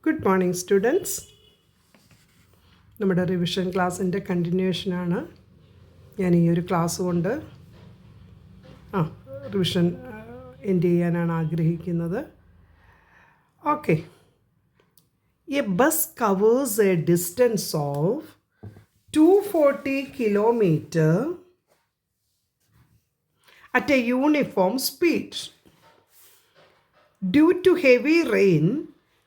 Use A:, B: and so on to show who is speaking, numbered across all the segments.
A: Good morning students. നമ്മുടെ revision ക്ലാസ്സിൻ്റെ കണ്ടിന്യൂഷനാണ്. ഞാൻ ഈ ഒരു ക്ലാസ് കൊണ്ട് റിവിഷൻ എൻഡ് ചെയ്യാനാണ് ആഗ്രഹിക്കുന്നത്. Okay. A bus covers a distance of 240 kilometre at a uniform speed. Due to heavy rain,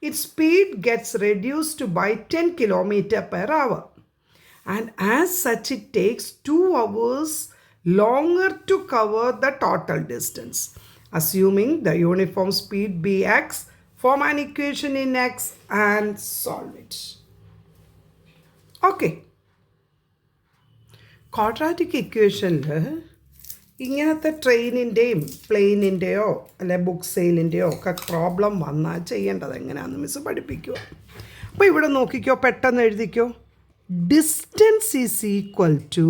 A: its speed gets reduced by 10 km per hour, and as such it takes 2 hours longer to cover the total distance. Assuming the uniform speed be x, form an equation in x and solve it. Okay. Quadratic equation ഇങ്ങനത്തെ ട്രെയിനിൻ്റെയും പ്ലെയിനിൻ്റെയോ അല്ലെ book സെയിലിൻ്റെയോ ഒക്കെ problem വന്നാൽ ചെയ്യേണ്ടത് എങ്ങനെയാണെന്ന് miss പഠിപ്പിക്കുക. അപ്പോൾ ഇവിടെ നോക്കിക്കോ, പെട്ടെന്ന് എഴുതിക്കോ. Distance is equal to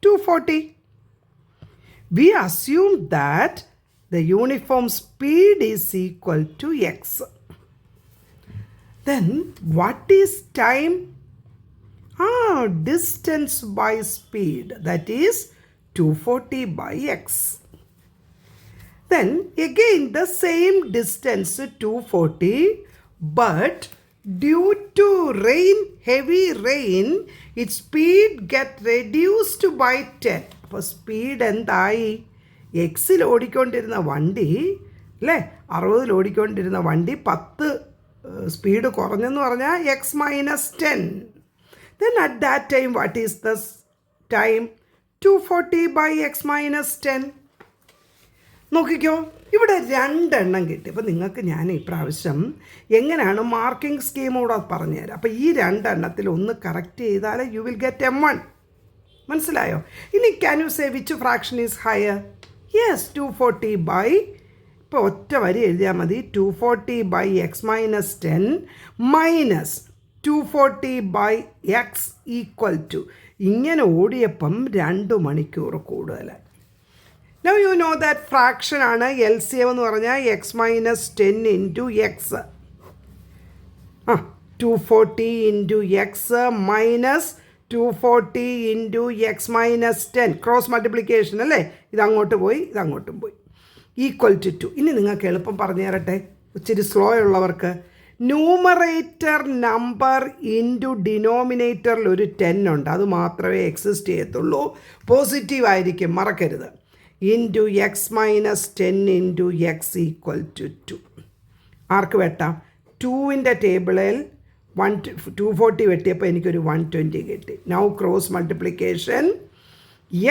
A: 240. We assume that the uniform speed is equal to x. Then what is time? Distance by speed, that is 240 by x. Then again the same distance 240, but due to rain, heavy rain, its speed get reduced by 10. അപ്പോൾ speed എന്തായി? എക്സിൽ ഓടിക്കൊണ്ടിരുന്ന വണ്ടി അല്ലേ, 60 ഓടിക്കൊണ്ടിരുന്ന വണ്ടി 10 speed കുറഞ്ഞെന്ന് പറഞ്ഞാൽ x minus 10. Then at that time what is the time? 240 by x minus 10. നോക്കിക്കോ, ഇവിടെ 2 എണ്ണം കിട്ടി. അപ്പോൾ നിങ്ങൾക്ക് ഞാൻ ഈ പ്രാവശ്യം എങ്ങനെയാണ് മാർക്കിംഗ് സ്കീമോടെ പറഞ്ഞുതരാം. അപ്പോൾ ഈ 2 എണ്ണത്തിൽ ഒന്ന് കറക്റ്റ് ചെയ്താൽ യു വിൽ ഗെറ്റ് M1. മനസ്സിലായോ? ഇനി can you say which fraction is higher? Yes, 240 by, ഇപ്പോൾ ഒറ്റ വരി എഴുതിയാൽ മതി, 240 by x minus 10 minus 240 by x equal to, ഇങ്ങനെ ഓടിയപ്പം 2 മണിക്കൂർ കൂടുതലായി. Now you know that fraction ആണ് എൽ സി എം എന്ന് പറഞ്ഞാൽ x minus 10 into x. 240 into x minus 240 into x minus 10, cross multiplication അല്ലേ, ഇതങ്ങോട്ട് പോയി ഇതങ്ങോട്ടും പോയി, ഈക്വൽ ടു 2. ഇനി നിങ്ങൾക്ക് എളുപ്പം പറഞ്ഞു തരട്ടെ, ഇച്ചിരി സ്ലോ ഉള്ളവർക്ക്. ന്യൂമറേറ്റർ നമ്പർ ഇൻറ്റു ഡിനോമിനേറ്ററിൽ ഒരു 10 ഉണ്ട്, അത് മാത്രമേ എക്സിസ്റ്റ് ചെയ്യത്തുള്ളൂ, പോസിറ്റീവ് ആയിരിക്കും, മറക്കരുത്. Into x minus 10 into x equal to 2. ആർക്ക് വെട്ടാം? 2ൻ്റെ ടേബിളിൽ 240 വെട്ടിയപ്പോൾ എനിക്കൊരു 120 കിട്ടി. Now cross multiplication,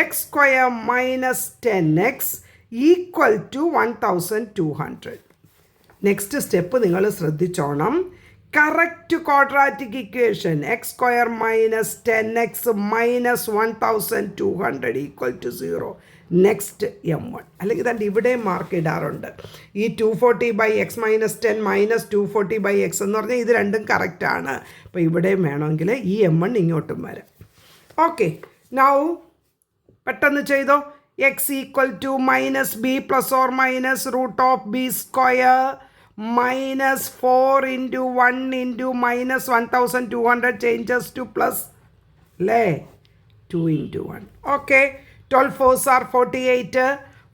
A: x square minus 10x equal to 1200. Next step നിങ്ങൾ ശ്രദ്ധിച്ചോണം. Correct quadratic equation x square minus 10x minus 1200 equal to 0. Next M1. അല്ലെങ്കിൽ തന്നെ ഇവിടെ മാർക്ക് ഇടാറുണ്ട്. ഈ 240 by x minus 10 minus 240 by x എന്ന് പറഞ്ഞാൽ ഇത് രണ്ടും കറക്റ്റാണ്. അപ്പോൾ ഇവിടെയും വേണമെങ്കിൽ ഈ M1 ഇങ്ങോട്ടും വരാം. ഓക്കെ, നൗ പെട്ടെന്ന് ചെയ്തോ. X equal to minus b plus or minus root of b square minus 4 into 1 into minus 1200 changes to plus le 2 into 1. Okay, 12 4s are 48.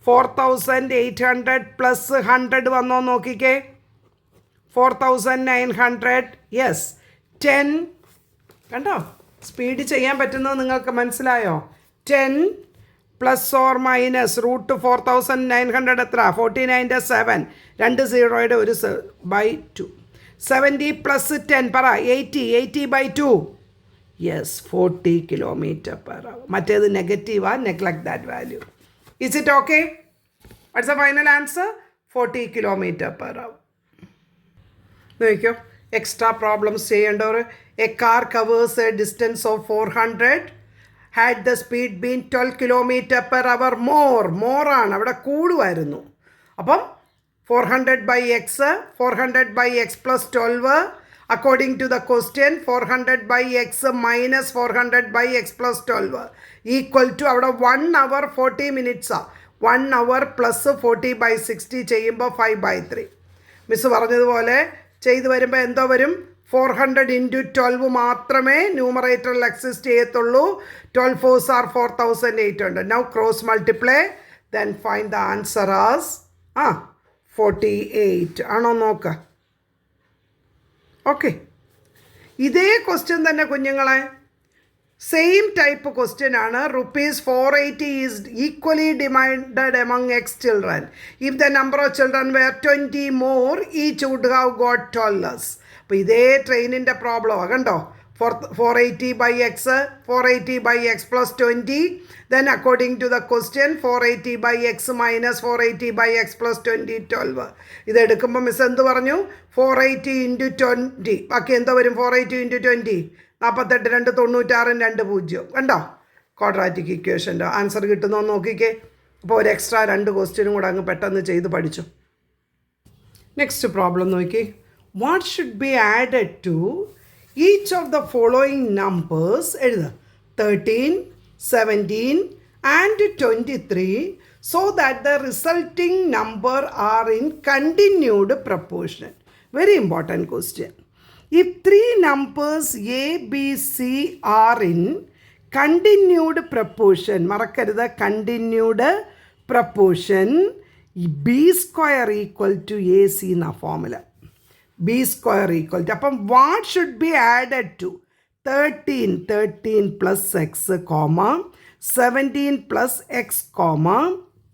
A: 4800 plus 100 വന്നോ നോക്കിക്കേ, 4900. യെസ്, 10. കണ്ടോ സ്പീഡ് ചെയ്യാൻ പറ്റുന്നത് നിങ്ങൾക്ക് മനസ്സിലായോ? 10 പ്ലസ് ഓർ മൈനസ് റൂട്ട് 4900 എത്ര? 49ൻ്റെ 7, 2 0യുടെ 1 by 2. 70 plus 10 പറ, 80 by 2. Yes, 40 kilometre per hour. മറ്റേത് നെഗറ്റീവാ, neglect that value. Is it okay? What's the final answer? 40 kilometre per hour. നോക്കിക്കോ, എക്സ്ട്രാ പ്രോബ്ലംസ് ചെയ്യേണ്ടവർ. A car covers a distance of 400. had the speed been 12 km per hour more ആണ്, അവിടെ കൂടുമായിരുന്നു. അപ്പം 400 by x, 400 by x plus 12, according to the question 400 by x minus 400 by x plus 12 equal to അവിടെ 1 hour 40 minutes. 1 hour plus 40 by 60 ചെയ്യുമ്പോൾ 5/3. Miss പറഞ്ഞതുപോലെ ചെയ്ത് വരുമ്പോൾ എന്തോ വരും 400 ഇൻറ്റു 12 മാത്രമേ ന്യൂമറേറ്ററിൽ എക്സിസ്റ്റ് ചെയ്യത്തുള്ളൂ. 12 4s are 4800. Now cross multiply, then find the answer as 48 ആണോ നോക്ക. ഓക്കെ, ഇതേ ക്വസ്റ്റ്യൻ തന്നെ കുഞ്ഞുങ്ങളെ, സെയിം ടൈപ്പ് ക്വസ്റ്റ്യൻ ആണ്. ₹480 is equally divided among x children. If the number of children were 20 more each would have got 12 less. അപ്പോൾ ഇതേ ട്രെയിനിൻ്റെ പ്രോബ്ലമാണ് കണ്ടോ. 480 by x plus 20. Then according to the question 480 by x minus 480 by x plus 20 12. ഇതെടുക്കുമ്പോൾ miss എന്ത് പറഞ്ഞു? 480 into 20. ബാക്കി എന്താ വരും? 480 ഇൻറ്റു 20 48 2 96 2 0. കണ്ടോ, ക്വാഡ്രാറ്റിക് ഇക്വേഷൻ്റെ ആൻസർ കിട്ടുന്നോ നോക്കിക്കേ. അപ്പോൾ ഒരു എക്സ്ട്രാ 2 ക്വസ്റ്റ്യനും കൂടെ അങ്ങ് പെട്ടെന്ന് ചെയ്ത് പഠിച്ചു. നെക്സ്റ്റ് പ്രോബ്ലം നോക്കി. What should be added to each of the following numbers എഴുതുക 13, 17 and 23 so that the resulting number are in continued proportion. Very important question. If 3 numbers A, B, C are in continued proportion, മറക്കരുത് continued proportion, B square equal to AC എന്ന formula. B square equal to, അപ്പം what should be added to 13 plus x, 17 plus x,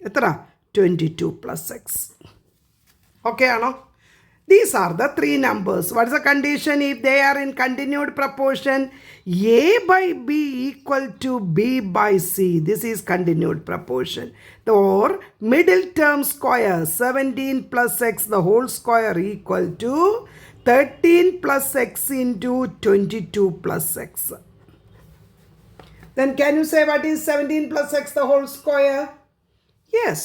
A: എത്ര 22 plus x. Okay ആണോ? These are the 3 numbers. What is the condition? If they are in continued proportion, A by B equal to B by C. This is continued proportion. Or middle term square 17 plus x the whole square equal to 13 plus x into 22 plus x. Then can you say what is 17 plus x the whole square? Yes,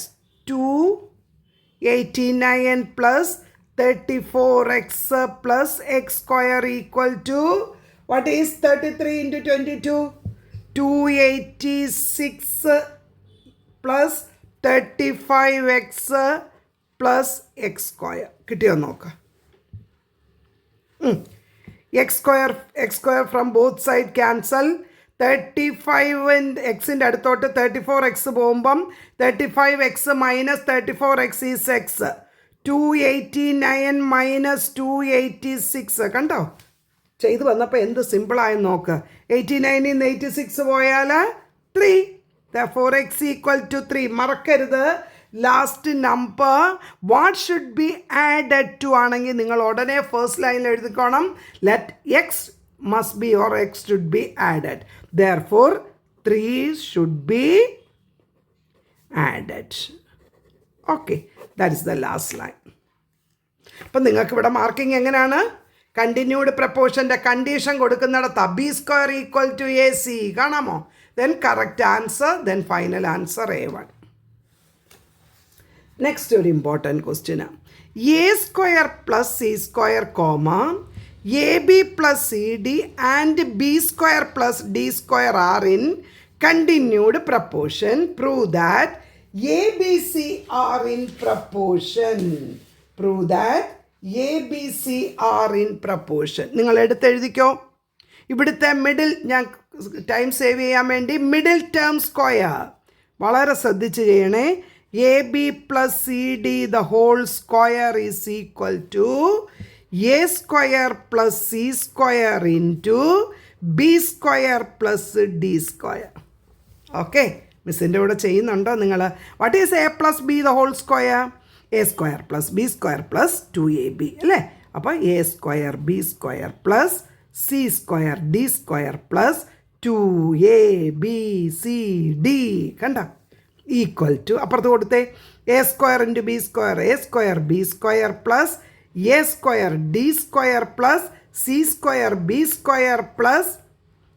A: 289 plus 34x plus x square equal to, what is 33 into 22? 286 plus 35x plus x square. കിട്ടിയോ നോക്കാം. x square from both side cancel. 35 എക്സിൻ്റെ അടുത്തോട്ട് 34x പോകുമ്പം 35x minus 34x is x. 289 minus 286 കണ്ടോ, ചെയ്ത് വന്നപ്പോൾ എന്ത് സിമ്പിളായെന്ന് നോക്ക്. 89 നിന്ന് 86 പോയാൽ 3. Therefore x equal to 3. മറക്കരുത്, last number what should be added to ആണെങ്കിൽ നിങ്ങൾ ഉടനെ ഫസ്റ്റ് ലൈനിൽ എഴുതിക്കോണം let x must be or x should be added. Therefore 3 should be added. Okay, that is the last line. അപ്പം നിങ്ങൾക്ക് ഇവിടെ marking എങ്ങനെയാണ്? കണ്ടിന്യൂഡ് പ്രപ്പോർഷൻ്റെ കണ്ടീഷൻ കൊടുക്കുന്നിടത്ത് B square equal to A C കാണാമോ? Then correct answer, then final answer A1. Next ഒരു important ക്വസ്റ്റ്യനാണ്. A square plus C square comma A B plus C D and B square plus D square are in continued proportion. Prove that A B C are in proportion. Prove that A B C are in proportion. നിങ്ങൾ എടുത്തെഴുതിക്കോ. ഇവിടുത്തെ middle, ഞാൻ time save ചെയ്യാൻ വേണ്ടി middle term square വളരെ ശ്രദ്ധിച്ച് ചെയ്യണേ. A B plus C D the whole square is equal to A square plus C square into B square plus D square. Okay, മിസ്സിൻ്റെ കൂടെ ചെയ്യുന്നുണ്ടോ നിങ്ങൾ? What is A plus B the whole square? A square plus B square plus 2ab അല്ലേ? അപ്പോൾ A square B square plus C square D square plus 2abcd കണ്ട equal to അപ്പുറത്ത് കൊടുത്തേ A square into B square A square B square plus A square D square plus C square B square plus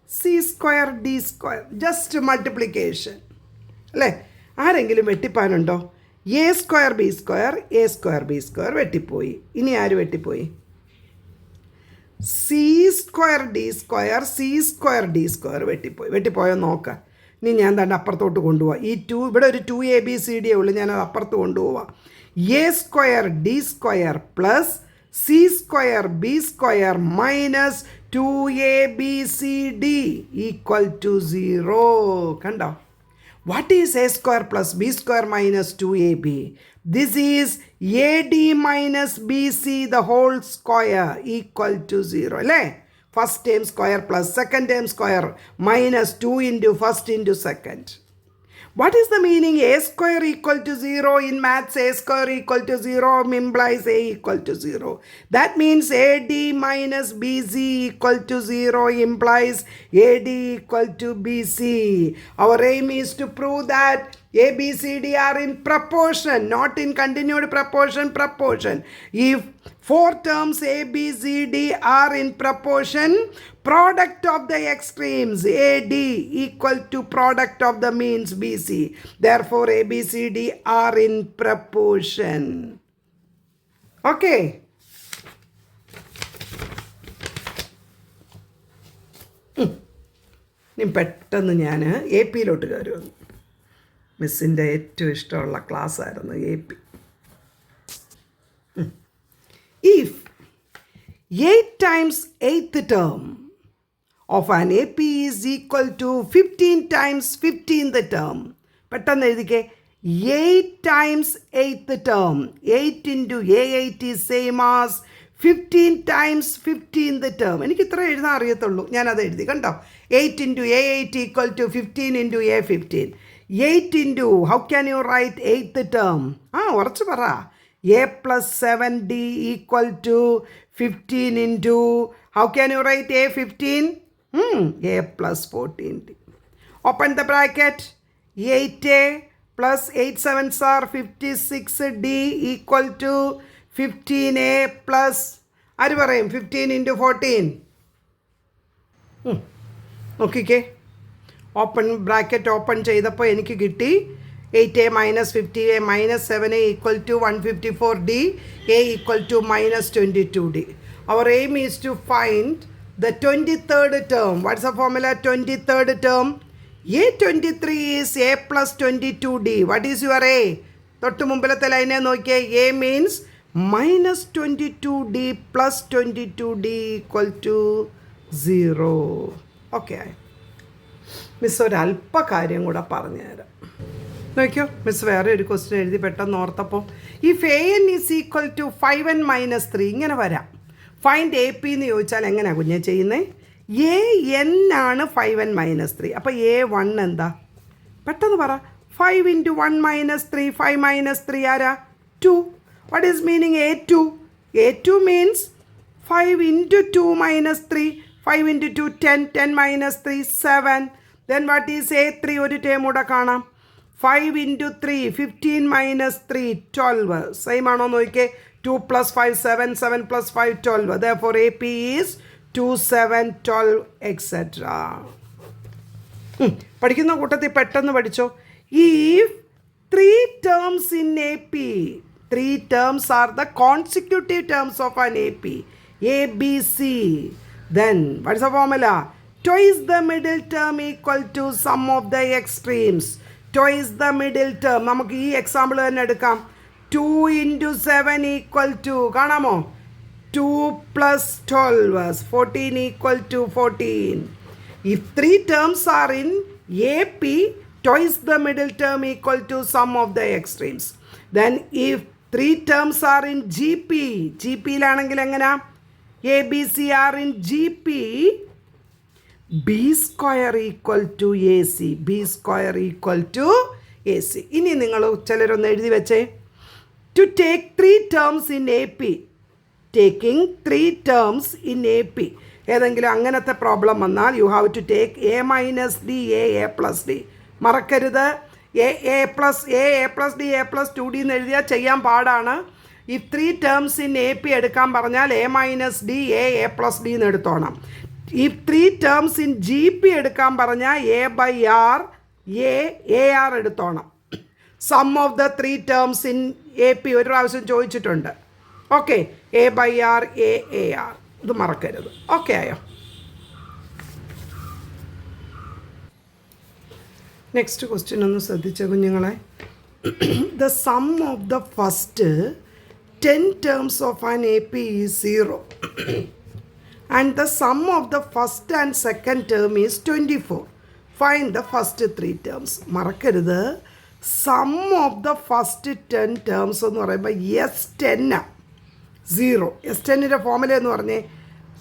A: C square D square. Just multiplication അല്ലേ? ആരെങ്കിലും വെട്ടിപ്പാനുണ്ടോ? A square B square A square B square വെട്ടിപ്പോയി. ഇനി ആര് വെട്ടിപ്പോയി? C square D square C square D square വെട്ടിപ്പോയോ നോക്കാം. ഇനി ഞാൻ തന്നെ അപ്പുറത്തോട്ട് കൊണ്ടുപോവാം. ഈ 2 ഇവിടെ ഒരു 2abcd ഉള്ളൂ, ഞാനത് അപ്പുറത്ത് കൊണ്ടുപോവാം. A square D square plus C square B square minus 2ABCD equal to 0. കണ്ടോ? What is A square plus B square minus 2AB? This is AD minus BC the whole square equal to 0. അല്ലേ? First term square plus second term square minus 2 into first into second. What is the meaning A square equal to 0? In maths, A square equal to 0 implies A equal to 0. That means AD minus BC equal to 0 implies AD equal to BC. Our aim is to prove that A, B, C, D are in proportion, not in continued proportion. If 4 terms A, B, C, D are in proportion, product of the extremes AD equal to product of the means BC. Therefore, A, B, C, D are in proportion. Okay. ഇനി പെട്ടെന്ന് ഞാൻ A പിയിലോട്ട് കയറുന്നു. മിസ്സിൻ്റെ ഏറ്റവും ഇഷ്ടമുള്ള ക്ലാസ്സായിരുന്നു A P. If 8 times 8th term of an AP is equal to 15 times 15th term, പെട്ടെന്ന് എഴുതിക്കേ. 8 times 8th term, 8 into A8 is same as 15 times 15th term. എനിക്ക് ഇത്ര എഴുതാൻ അറിയത്തുള്ളൂ, ഞാനത് എഴുതി. കണ്ടോ? 8 into A8 equal to 15 into A15. 8 into, how can you write 8th term? ഉറച്ചു പറ. A plus 7D equal to 15 into, how can you write A15? A plus 14D. Open the bracket. 8A plus 8 7s are 56D equal to 15A plus, ആര് പറയും? 15 into 14. നോക്കിക്കേ. Open bracket open ചെയ്തപ്പോൾ എനിക്ക് കിട്ടി 8A minus 50A minus 7A equal to 154D, A equal to minus 22D. Our aim is to find the 23rd term. What's the formula? 23rd term. A23 is A plus 22D. What is your A? തൊട്ട് മുമ്പിലത്തെ ലൈനെ നോക്കിയേ. A means minus 22D plus 22D equal to 0. Okay. Miss ഒരല്പ കാര്യം കൂടെ പറഞ്ഞുതരാം. നോക്കിയോ, miss വേറെ ഒരു ക്വസ്റ്റ്യൻ എഴുതി പെട്ടെന്ന് ഓർത്തപ്പോൾ. If AN is equal to 5n minus 3 ഇങ്ങനെ വരാം. ഫൈൻഡ് AP എന്ന് ചോദിച്ചാൽ എങ്ങനെയാണ് കുഞ്ഞെ ചെയ്യുന്നത്? AN ആണ് 5n മൈനസ് 3. അപ്പോൾ A1 എന്താ? പെട്ടെന്ന് പറ. 5 into 1 minus 3, 5 minus 3 ആരാ? 2. What is meaning A2? A2 means 5 into 2 minus 3. 5 into 2, 10. 10 minus 3, 7. Then what is A3? ഒരു ടേം കൂടെ കാണാം. 5 into 3, 15 minus 3, 12. സെയിം ആണോ നോക്കിയേ. 2 plus 5, 7. 7 plus 5, 12. Therefore, AP is 2, 7, 12, etc. പഠിക്കുന്ന കൂട്ടത്തിൽ പെട്ടെന്ന് പഠിച്ചോ. If 3 terms in AP, 3 terms are the consecutive terms of an AP, A, B, C, then what is the formula? Twice the middle term equal to sum of the extremes. Twice the middle term. നമുക്ക് ഈ example തന്നെ എടുക്കാം. 2 into 7 equal to, കാണാമോ? 2 plus 12, 14 equal to 14. If 3 terms are in AP, twice the middle term equal to sum of the extremes. Then if 3 terms are in GP, GPയിലാണെങ്കിൽ എങ്ങനെയാ? A, B, C are in GP, B square equal to AC. B square equal to AC. ഇനി നിങ്ങൾ ചിലരൊന്ന് എഴുതി വെച്ചേ. To take 3 terms in AP, taking 3 terms in AP, ഏതെങ്കിലും അങ്ങനത്തെ problem വന്നാൽ you have to take A minus D, A plus D. മറക്കരുത്. A plus D, A plus 2D എന്ന് എഴുതിയാൽ ചെയ്യാൻ പാടാണ്. If 3 terms in AP എടുക്കാൻ പറഞ്ഞാൽ A minus D, A plus D എന്ന് എടുത്തോണം. If 3 terms in GP എടുക്കാൻ പറഞ്ഞാൽ A by R, AR എടുത്തോണം. Some of the 3 terms in AP ഒരു പ്രാവശ്യം ചോദിച്ചിട്ടുണ്ട്. Okay. A by R, AR. ഇത് മറക്കരുത്. ഓക്കെ ആയോ? നെക്സ്റ്റ് ക്വസ്റ്റ്യൻ ഒന്ന് ശ്രദ്ധിച്ച കുഞ്ഞുങ്ങളെ. The sum of the first 10 terms of an AP is 0 and the sum of the first and second term is 24. Find the first 3 terms. മറക്കരുത്, sum of the first 10 terms എന്ന് പറയുമ്പോൾ S10 0. S10ൻ്റെ formula എന്ന് പറഞ്ഞേ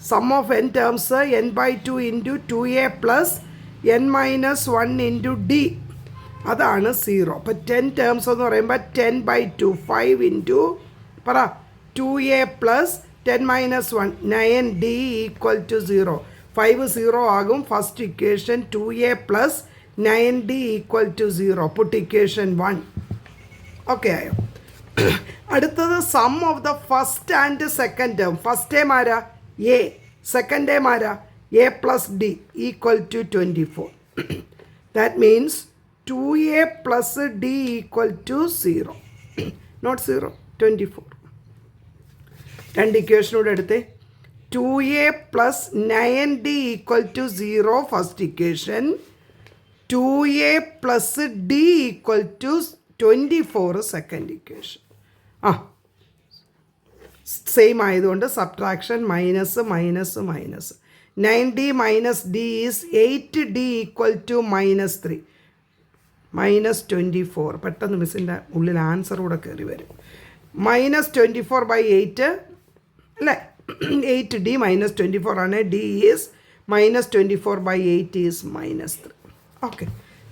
A: sum of n terms n/2 into 2a plus n minus 1 into d, അതാണ് 0. അപ്പോൾ 10 terms എന്ന് പറയുമ്പോൾ 10/2 5 into പറ 2a plus 10 minus 1 9d equal to 0. 5 0 ആകും. First equation 2a plus 9d equal to 0. Put equation 1. Okay ആയോ? അടുത്തത് sum of the first and second term. First term ആരാ? A. Second term ആരാ? A plus d equal to 24. That means 2a plus d equal to 0. Not 0, 24. രണ്ട് ഇക്വേഷനോട് എടുത്തേ. 2a plus 9d equal to 0 first equation, 2a plus d equal to 24 second equation. Same ആയതുകൊണ്ട് subtraction minus minus minus. 9d minus d is 8d equal to -3 minus 24. പെട്ടെന്ന് മിസ്സിൻ്റെ ഉള്ളിൽ answer കൂടെ കയറി വരും. -24/8 അല്ലേ? 8d മൈനസ് 24 ആണ്. d is -24/8 is -3. Okay,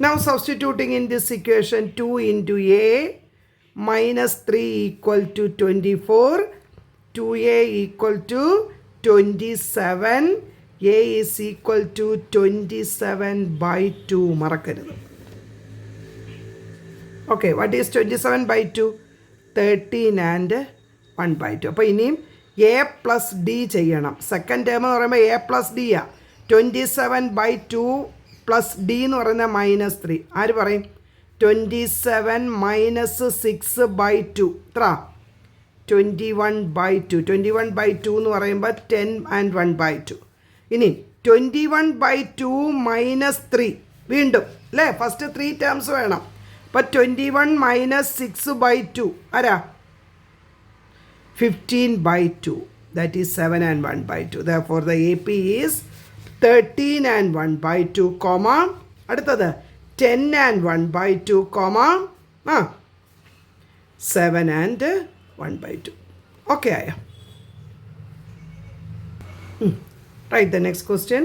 A: now substituting in this equation 2 into a -3 equal to 24, 2a equal to 27, a is equal to 27/2. മറക്കരുത്. Okay, what is 27/2? 13 and 1/2. അപ്പോൾ ഇനിയും എ പ്ലസ് ഡി ചെയ്യണം. സെക്കൻഡ് ടേം എന്ന് പറയുമ്പോൾ A plus D ആ. 27/2 plus D എന്ന് പറയുന്നത് -3. ആര് പറയും? 27 മൈനസ് 6/2 എത്ര? 21/2. 21/2 എന്ന് പറയുമ്പോൾ 10 ആൻഡ് 1/2. ഇനി 21/2 -3 വീണ്ടും അല്ലേ? ഫസ്റ്റ് 3 ടേംസ് വേണം. അപ്പോൾ 21 മൈനസ് 6/2 ആരാ? 15/2. That is 7 and 1/2. Therefore the AP is 13 and 1/2, comma അടുത്തത് 10 and 1/2, comma 7 and 1/2. Okay ആയ? Write the next question.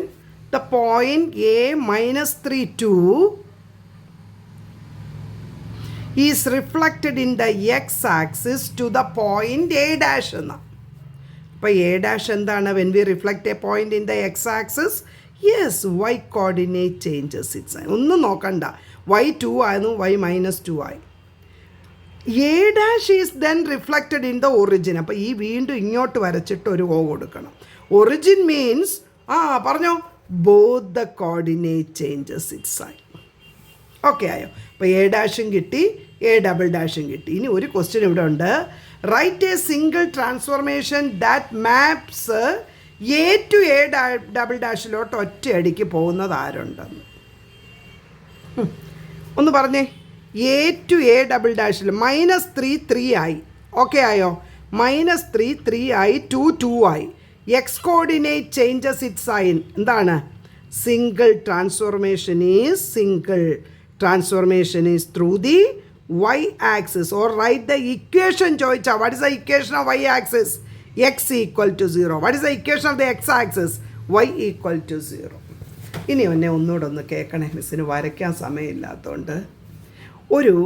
A: The point a -3, 2 is reflected in the x-axis to the point a dash എന്ന. അപ്പോൾ a dash എന്താണ്? When we reflect a point in the x axis, yes, y coordinate changes its sign. ഒന്നും നോക്കണ്ട. y 2 ആയിരുന്നു, y -2 ആയി. A dash is then reflected in the origin. അപ്പോൾ ഈ വീണ്ടും ഇങ്ങോട്ട് വരച്ചിട്ട് ഒരു O കൊടുക്കണം. ഒറിജിൻ മീൻസ് പറഞ്ഞോ, both the coordinate changes its sign. Okay ആയോ? അപ്പോൾ എ ഡാഷും കിട്ടി, എ ഡബിൾ ഡാഷും കിട്ടി. ഇനി ഒരു ക്വസ്റ്റ്യൻ ഇവിടെ ഉണ്ട്. Write a single transformation that maps A to A double ഡാഷിലോട്ട് ഒറ്റയടിക്ക് പോകുന്നത് ആരുണ്ടെന്ന് ഒന്ന് പറഞ്ഞേ. എ ടു എ ഡബിൾ ഡാഷിൽ -3 3 ആയി. ഓക്കെ ആയോ? -3 3 ആയി, 2 2 ആയി. X coordinate changes it sign. എന്താണ്? Single transformation is through the y axis, or write the equation ചോദിച്ചാൽ. what is the equation of y axis? x equal to 0. what is the equation of the x axis? y equal to 0. ഇനി ഒന്നുകൂടെ ഒന്ന് കേൾക്കണേ, മിസ്സിന് വരയ്ക്കാൻ സമയമില്ലാത്തതുകൊണ്ട്. ഒരു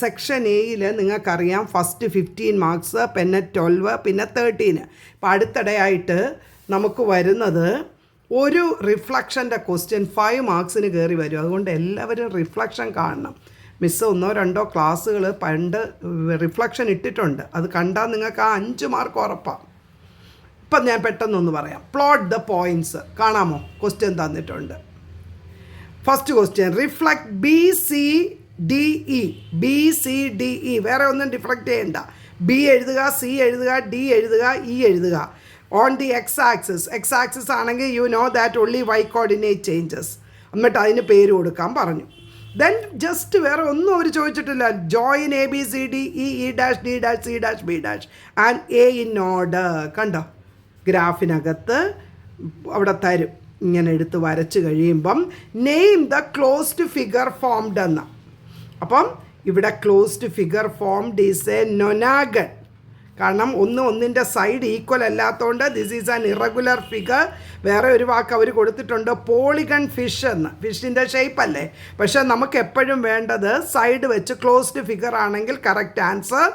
A: section എയിൽ നിങ്ങൾക്കറിയാം ഫസ്റ്റ് 15 മാർക്സ്, പിന്നെ 12, പിന്നെ 13. അപ്പോൾ അടുത്തിടെയായിട്ട് നമുക്ക് വരുന്നത് ഒരു റിഫ്ലക്ഷൻ്റെ ക്വസ്റ്റ്യൻ 5 മാർക്സിന് കയറി വരും. അതുകൊണ്ട് എല്ലാവരും റിഫ്ലക്ഷൻ കാണണം. മിസ്സ് 1-2 ക്ലാസ്സുകൾ പണ്ട് റിഫ്ലക്ഷൻ ഇട്ടിട്ടുണ്ട്. അത് കണ്ടാൽ നിങ്ങൾക്ക് ആ 5 മാർക്ക് ഉറപ്പാണ്. ഇപ്പം ഞാൻ പെട്ടെന്നൊന്ന് പറയാം. പ്ലോട്ട് ദ പോയിൻറ്റ്സ് കാണാമോ? ക്വസ്റ്റ്യൻ തന്നിട്ടുണ്ട്. First question, reflect BCDE. BCDE വേറെ ഒന്നും ഡിഫ്ലക്റ്റ് ചെയ്യണ്ട. B എഴുതുക, C എഴുതുക, D എഴുതുക, E എഴുതുക. ഓൺ ദി എക്സ് ആക്സിസ് ആണെങ്കിൽ U know that only y coordinate changes. എന്നിട്ട് അതിന് പേര് കൊടുക്കാൻ പറഞ്ഞു. ദെൻ ജസ്റ്റ് വേറെ ഒന്നും അവർ ചോദിച്ചിട്ടില്ല. Join ABCD EE', D', C', B' and A in order. കണ്ടോ, ഗ്രാഫിനകത്ത് അവിടെ തരും. ഇങ്ങനെ എടുത്ത് വരച്ച് കഴിയുമ്പം name the closed figure formed എന്ന. അപ്പം ഇവിടെ closed figure formed is a nonagon. കാരണം ഒന്നിൻ്റെ സൈഡ് ഈക്വൽ അല്ലാത്തതുകൊണ്ട് this is an irregular figure. വേറെ ഒരു വാക്ക് അവർ കൊടുത്തിട്ടുണ്ട്, പോളിഗൺ ഫിഷ് എന്ന്. ഫിഷിൻ്റെ ഷേപ്പ് അല്ലേ, പക്ഷേ നമുക്ക് എപ്പോഴും വേണ്ടത് സൈഡ് വെച്ച് ക്ലോസ്ഡ് ഫിഗർ ആണെങ്കിൽ കറക്റ്റ് ആൻസർ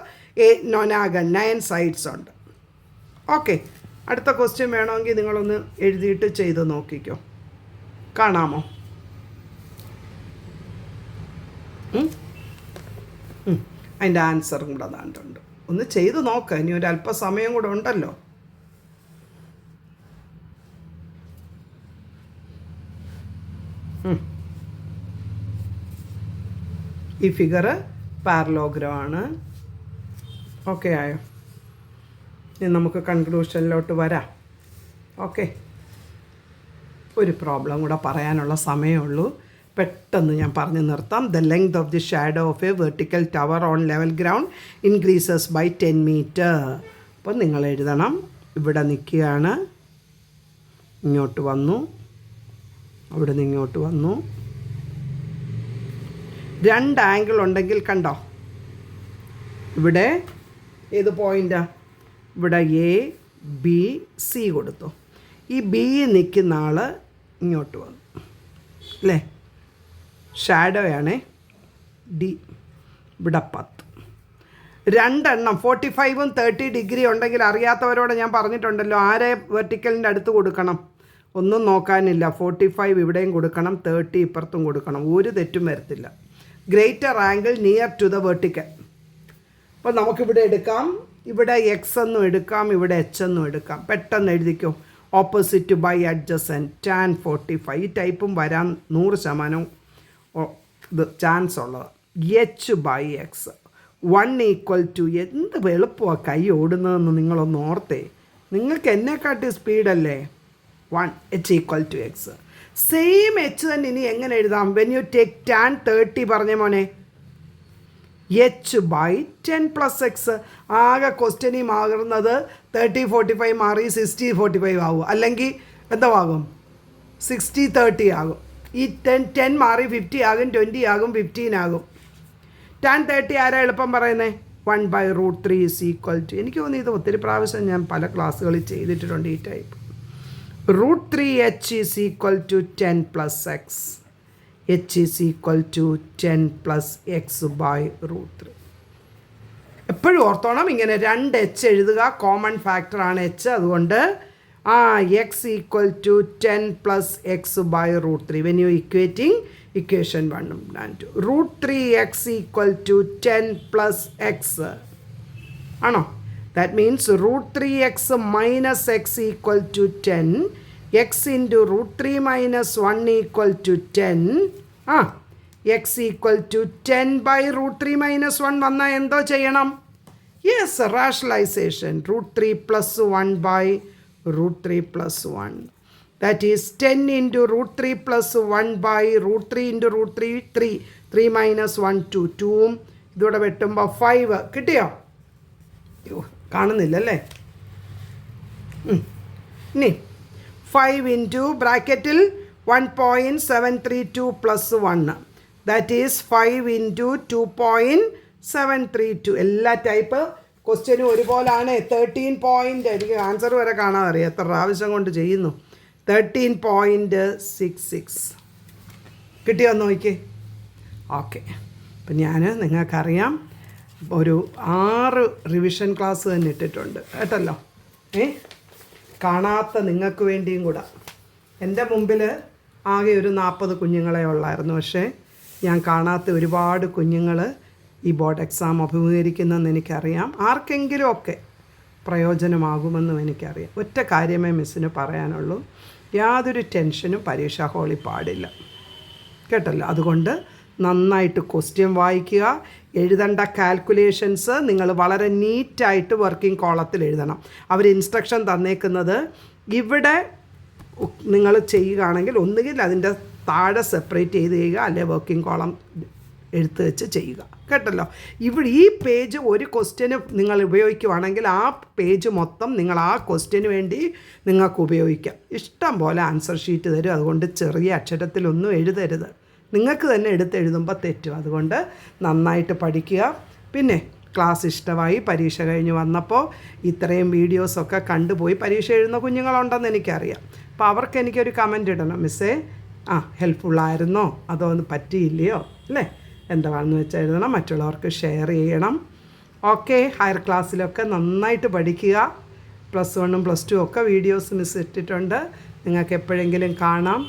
A: എ നൊനാഗൺ. 9 സൈഡ്സ് ഉണ്ട്. ഓക്കെ, അടുത്ത ക്വസ്റ്റ്യൻ വേണമെങ്കിൽ നിങ്ങളൊന്ന് എഴുതിയിട്ട് ചെയ്ത് നോക്കിക്കോ. കാണാമോ? അതിൻ്റെ ആൻസറും കൂടെ അതാണ്ടുണ്ട്. ഒന്ന് ചെയ്ത് നോക്കാം. ഇനി ഒരു അല്പസമയം കൂടെ ഉണ്ടല്ലോ. ഈ ഫിഗർ പാരലോഗ്രാം ആണ്. ഓക്കെ ആയോ? ഇനി നമുക്ക് കൺക്ലൂഷനിലോട്ട് വരാം. ഓക്കെ, ഒരു പ്രോബ്ലം കൂടെ പറയാനുള്ള സമയമുള്ളൂ. പെട്ടെന്ന് ഞാൻ പറഞ്ഞു നിർത്താം. The length of the shadow of a vertical tower on level ground increases by 10 metre. അപ്പം നിങ്ങൾ എഴുതണം, ഇവിടെ നിൽക്കുകയാണ്, ഇങ്ങോട്ട് വന്നു, അവിടെ നിന്ന് ഇങ്ങോട്ട് വന്നു. 2 ആംഗിൾ ഉണ്ടെങ്കിൽ കണ്ടോ, ഇവിടെ ഏത് പോയിൻ്റാണ്? ഇവിടെ ABC കൊടുത്തു. ഈ B നിൽക്കുന്ന ആൾ ഇങ്ങോട്ട് വന്നു അല്ലേ, ഷാഡോയാണേ D. ഇവിടെ 10. 2 എണ്ണം 45ഉം 30 ഡിഗ്രി ഉണ്ടെങ്കിൽ അറിയാത്തവരോട് ഞാൻ പറഞ്ഞിട്ടുണ്ടല്ലോ, ആരെ വെർട്ടിക്കലിൻ്റെ അടുത്ത് കൊടുക്കണം? ഒന്നും നോക്കാനില്ല. 45 ഇവിടെയും കൊടുക്കണം, 30 ഇപ്പുറത്തും കൊടുക്കണം. ഒരു തെറ്റും വരത്തില്ല. Greater angle near to the vertical. അപ്പോൾ നമുക്കിവിടെ എടുക്കാം, ഇവിടെ X എന്നും എടുക്കാം, ഇവിടെ H എന്നും എടുക്കാം. പെട്ടെന്ന് എഴുതിക്കോ. Opposite by adjacent tan 45. ഈ ടൈപ്പും വരാൻ 100% ഇത് ചാൻസ് ഉള്ളത്. H/X 1 = എന്ത് എളുപ്പമാണ് കൈ ഓടുന്നതെന്ന് നിങ്ങളൊന്ന് ഓർത്തേ. നിങ്ങൾക്ക് എന്നെക്കാട്ടി സ്പീഡല്ലേ. 1 H=X. സെയിം H തന്നെ ഇനി എങ്ങനെ എഴുതാം? വെൻ യു ടേക്ക് tan 30 പറഞ്ഞ മോനെ, H/10 + X. ആകെ ക്വസ്റ്റ്യനിൽ മാറുന്നത് 30-45 മാറി 60-45 ആവും, അല്ലെങ്കിൽ എന്താകും 60-30 ആകും. ഈ 10 മാറി 50 ആകും, 20 ആകും, 15 ആകും. tan 30 ആരാ എളുപ്പം പറയുന്നത്? 1/√3 എനിക്ക് തോന്നി ഇത് ഒത്തിരി പ്രാവശ്യം ഞാൻ പല ക്ലാസ്സുകളിൽ ചെയ്തിട്ടുണ്ട് ഈ type. √3H = 10 + X. H = 10 + X/√3. എപ്പോഴും ഓർത്തോണം, ഇങ്ങനെ 2 H എഴുതുക. കോമൺ ഫാക്ടറാണ് H, അതുകൊണ്ട് X = 10 + X/√3. When you equating equation 1 and 2. √3X = 10 + X ആണോ? That means √3X - X = 10. X × √3 - 1 = 10. X = 10/√3 - 1 വന്നാൽ എന്തോ ചെയ്യണം? Yes, rationalisation. √3 + 1/√3 + 1. That is 10 × √3 + 1/√3 × √3 3. 3 - 1 2. 2ഉം ഇതോടെ വെട്ടുമ്പോൾ 5. കിട്ടിയോ? കാണുന്നില്ലല്ലേ. ഇനി 5 × ബ്രാക്കറ്റിൽ 1.732 + 1. That is 5 × 2.732. എല്ലാ ടൈപ്പ് ക്വസ്റ്റ്യനും ഒരുപോലാണ്. 13 പോയിൻ്റ്, എനിക്ക് ആൻസർ വരെ കാണാതെ അറിയാം എത്ര പ്രാവശ്യം കൊണ്ട് ചെയ്യുന്നു. 13.66 കിട്ടിയോന്ന് നോക്കി. ഓക്കെ, അപ്പം ഞാൻ നിങ്ങൾക്കറിയാം ഒരു 6 റിവിഷൻ ക്ലാസ് തന്നെ ഇട്ടിട്ടുണ്ട് കേട്ടല്ലോ. കാണാത്ത നിങ്ങൾക്ക് വേണ്ടിയും കൂടെ. എൻ്റെ മുമ്പിൽ ആകെ ഒരു 40 കുഞ്ഞുങ്ങളെ ഉള്ളായിരുന്നു, പക്ഷേ ഞാൻ കാണാത്ത ഒരുപാട് കുഞ്ഞുങ്ങൾ ഈ ബോർഡ് എക്സാം അഭിമുഖീകരിക്കുന്നതെന്ന് എനിക്കറിയാം. ആർക്കെങ്കിലും ഒക്കെ പ്രയോജനമാകുമെന്നും എനിക്കറിയാം. ഒറ്റ കാര്യമേ മിസ്സിന് പറയാനുള്ളൂ, യാതൊരു ടെൻഷനും പരീക്ഷാ ഹാളിൽ പാടില്ല കേട്ടല്ലോ. അതുകൊണ്ട് നന്നായിട്ട് ക്വസ്റ്റ്യൻ വായിക്കുക. എഴുതേണ്ട കാൽക്കുലേഷൻസ് നിങ്ങൾ വളരെ നീറ്റായിട്ട് വർക്കിംഗ് കോളത്തിൽ എഴുതണം. അവർ ഇൻസ്ട്രക്ഷൻ തന്നേക്കുന്നത് ഇവിടെ നിങ്ങൾ ചെയ്യുകയാണെങ്കിൽ ഒന്നുകിൽ അതിൻ്റെ താഴെ സെപ്പറേറ്റ് ചെയ്ത് ചെയ്യുക, അല്ലെങ്കിൽ വർക്കിംഗ് കോളം എടുത്ത് വെച്ച് ചെയ്യുക. കേട്ടല്ലോ. ഇവിടെ ഈ പേജ് ഒരു ക്വസ്റ്റ്യന് നിങ്ങൾ ഉപയോഗിക്കുവാണെങ്കിൽ ആ പേജ് മൊത്തം നിങ്ങൾ ആ ക്വസ്റ്റ്യന് വേണ്ടി നിങ്ങൾക്ക് ഉപയോഗിക്കാം. ഇഷ്ടം പോലെ ആൻസർ ഷീറ്റ് തരും. അതുകൊണ്ട് ചെറിയ അക്ഷരത്തിലൊന്നും എഴുതരുത്. നിങ്ങൾക്ക് തന്നെ എഴുതുമ്പോൾ തെറ്റും. അതുകൊണ്ട് നന്നായിട്ട് പഠിക്കുക. പിന്നെ ക്ലാസ് ഇഷ്ടമായി, പരീക്ഷ കഴിഞ്ഞ് വന്നപ്പോൾ ഇത്രയും വീഡിയോസൊക്കെ കണ്ടുപോയി പരീക്ഷ എഴുതുന്ന കുഞ്ഞുങ്ങളുണ്ടെന്ന് എനിക്കറിയാം. അപ്പോൾ അവർക്ക് എനിക്കൊരു കമൻ്റ് ഇടണം, മിസ്സേ ഹെൽപ്ഫുള്ളായിരുന്നോ, അതോ ഒന്ന് പറ്റിയില്ലയോ അല്ലേ, എന്താണെന്ന് വെച്ചാൽ എഴുതണം. മറ്റുള്ളവർക്ക് ഷെയർ ചെയ്യണം. ഓക്കെ. ഹയർ ക്ലാസ്സിലൊക്കെ നന്നായിട്ട് പഠിക്കുക. +1 +2 ഒക്കെ വീഡിയോസ് മിസ് ഇട്ടിട്ടുണ്ട്. നിങ്ങൾക്ക് എപ്പോഴെങ്കിലും കാണാം.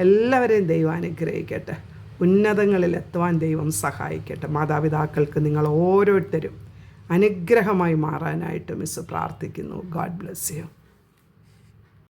A: എല്ലാവരെയും ദൈവം അനുഗ്രഹിക്കട്ടെ. ഉന്നതങ്ങളിലെത്തുവാൻ ദൈവം സഹായിക്കട്ടെ. മാതാപിതാക്കൾക്ക് നിങ്ങൾ ഓരോരുത്തരും അനുഗ്രഹമായി മാറാനായിട്ട് മിസ് പ്രാർത്ഥിക്കുന്നു. God bless you.